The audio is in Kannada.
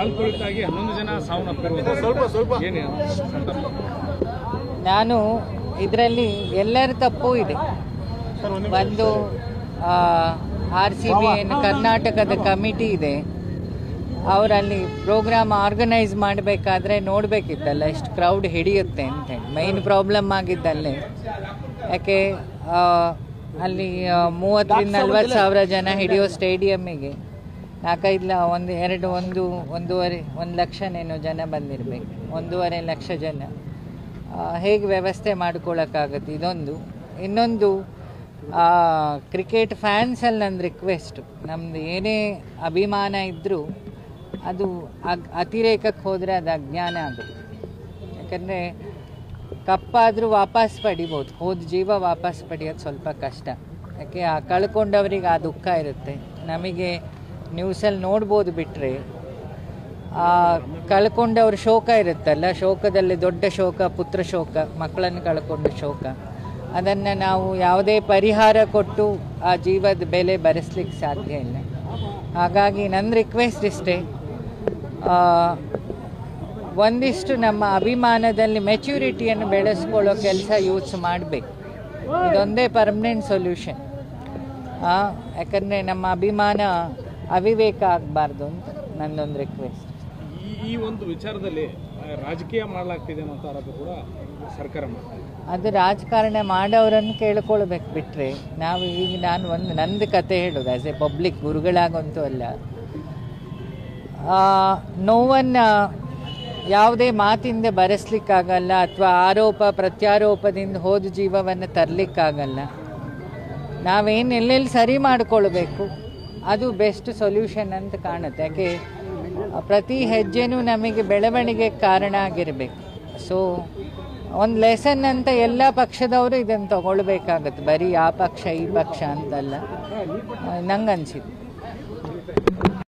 ಕಾಲ್ತುಳಿತಾಗಿ 11 ಜನ ಸಾವನ್ನಪ್ಪಿರುವುದು ಏನು ನಾನು ಇದರಲ್ಲಿ ಎಲ್ಲರ ತಪ್ಪು ಇದೆ. ಒಂದು RCB ಕರ್ನಾಟಕದ ಕಮಿಟಿ ಇದೆ, ಅವರಲ್ಲಿ ಪ್ರೋಗ್ರಾಮ್ ಆರ್ಗನೈಸ್ ಮಾಡಬೇಕಾದ್ರೆ ನೋಡಬೇಕಿತ್ತಲ್ಲ ಎಷ್ಟು ಕ್ರೌಡ್ ಹಿಡಿಯುತ್ತೆ ಅಂತ. ಮೈನ್ ಪ್ರಾಬ್ಲಮ್ ಆಗಿದ್ದಲ್ಲೇ, ಯಾಕೆ ಅಲ್ಲಿ 30-40 ಸಾವಿರ ಜನ ಹಿಡಿಯೋ ಸ್ಟೇಡಿಯಮ್ಮಿಗೆ 1 ಲಕ್ಷನೇನೋ ಜನ ಬಂದಿರಬೇಕು. 1.5 ಲಕ್ಷ ಜನ ಹೇಗೆ ವ್ಯವಸ್ಥೆ ಮಾಡ್ಕೊಳ್ಳೋಕ್ಕಾಗತ್ತೆ? ಇದೊಂದು. ಇನ್ನೊಂದು, ಕ್ರಿಕೆಟ್ ಫ್ಯಾನ್ಸಲ್ಲಿ ನನ್ನ ರಿಕ್ವೆಸ್ಟು, ನಮ್ಮದು ಏನೇ ಅಭಿಮಾನ ಇದ್ದರೂ ಅದು ಅತಿರೇಕಕ್ಕೆ ಹೋದರೆ ಅದು ಅಜ್ಞಾನ ಆಗುತ್ತೆ. ಯಾಕಂದರೆ ಕಪ್ಪಾದರೂ ವಾಪಸ್ ಪಡಿಬೋದು, ಹೋದ ಜೀವ ವಾಪಸ್ ಪಡೆಯೋದು ಸ್ವಲ್ಪ ಕಷ್ಟ. ಯಾಕೆ ಕಳ್ಕೊಂಡವ್ರಿಗೆ ಆ ದುಃಖ ಇರುತ್ತೆ. ನಮಗೆ ನ್ಯೂಸಲ್ಲಿ ನೋಡ್ಬೋದು, ಬಿಟ್ಟರೆ ಕಳ್ಕೊಂಡವ್ರ ಶೋಕ ಇರುತ್ತಲ್ಲ, ಶೋಕದಲ್ಲಿ ದೊಡ್ಡ ಶೋಕ ಪುತ್ರ ಶೋಕ, ಮಕ್ಕಳನ್ನು ಕಳ್ಕೊಂಡ ಶೋಕ. ಅದನ್ನು ನಾವು ಯಾವುದೇ ಪರಿಹಾರ ಕೊಟ್ಟು ಆ ಜೀವದ ಬೆಲೆ ಬರೆಸ್ಲಿಕ್ಕೆ ಸಾಧ್ಯ ಇಲ್ಲ. ಹಾಗಾಗಿ ನನ್ನ ರಿಕ್ವೆಸ್ಟ್ ಇಷ್ಟೇ, ಒಂದಿಷ್ಟು ನಮ್ಮ ಅಭಿಮಾನದಲ್ಲಿ ಮೆಚ್ಯೂರಿಟಿಯನ್ನು ಬೆಳೆಸ್ಕೊಳ್ಳೋ ಕೆಲಸ ಯೂತ್ಸ್ ಮಾಡಬೇಕು. ಇದೊಂದೇ ಪರ್ಮನೆಂಟ್ ಸೊಲ್ಯೂಷನ್. ಯಾಕಂದರೆ ನಮ್ಮ ಅಭಿಮಾನ ಅವಿವೇಕ ಆಗಬಾರ್ದು ಅಂತ ನನ್ನೊಂದು ರಿಕ್ವೆಸ್ಟ್. ಈ ಒಂದು ವಿಚಾರದಲ್ಲಿ ರಾಜಕೀಯ ಮಾಡಲಾಗ್ತಿದೆ ಅನ್ನೋ ಆರೋಪ ಕೂಡ ಸರ್ಕಾರ ಮಾಡ್ತಾರೆ. ಅದು ರಾಜಕಾರಣ ಮಾಡೋರನ್ನು ಕೇಳ್ಕೊಳ್ಬೇಕು, ಬಿಟ್ಟರೆ ನಾವು ನಾನು ನಂದು ಕತೆ ಹೇಳೋದು ಆ್ಯಸ್ ಎ ಪಬ್ಲಿಕ್, ಗುರುಗಳಾಗಂತೂ ಅಲ್ಲ. ನೋವನ್ನು ಯಾವುದೇ ಮಾತಿಂದ ಬರೆಸ್ಲಿಕ್ಕಾಗಲ್ಲ, ಅಥವಾ ಆರೋಪ ಪ್ರತ್ಯಾರೋಪದಿಂದ ಹೋದ ಜೀವವನ್ನು ತರಲಿಕ್ಕಾಗಲ್ಲ. ನಾವೇನು ಎಲ್ಲೆಲ್ಲಿ ಸರಿ ಮಾಡಿಕೊಳ್ಬೇಕು ಅದು ಬೆಸ್ಟ್ ಸೊಲ್ಯೂಷನ್ ಅಂತ ಕಾಣುತ್ತೆ. ಯಾಕೆ ಪ್ರತಿ ಹೆಜ್ಜೆನೂ ನಮಗೆ ಬೆಳವಣಿಗೆಗೆ ಕಾರಣ ಆಗಿರಬೇಕು. ಸೊ ಒಂದು ಲೆಸನ್ ಅಂತ ಎಲ್ಲ ಪಕ್ಷದವರು ಇದನ್ನು ತಗೊಳ್ಬೇಕಾಗತ್ತೆ, ಬರೀ ಆ ಪಕ್ಷ ಈ ಪಕ್ಷ ಅಂತಲ್ಲ, ನಂಗೆ ಅನಿಸಿದ್ದು.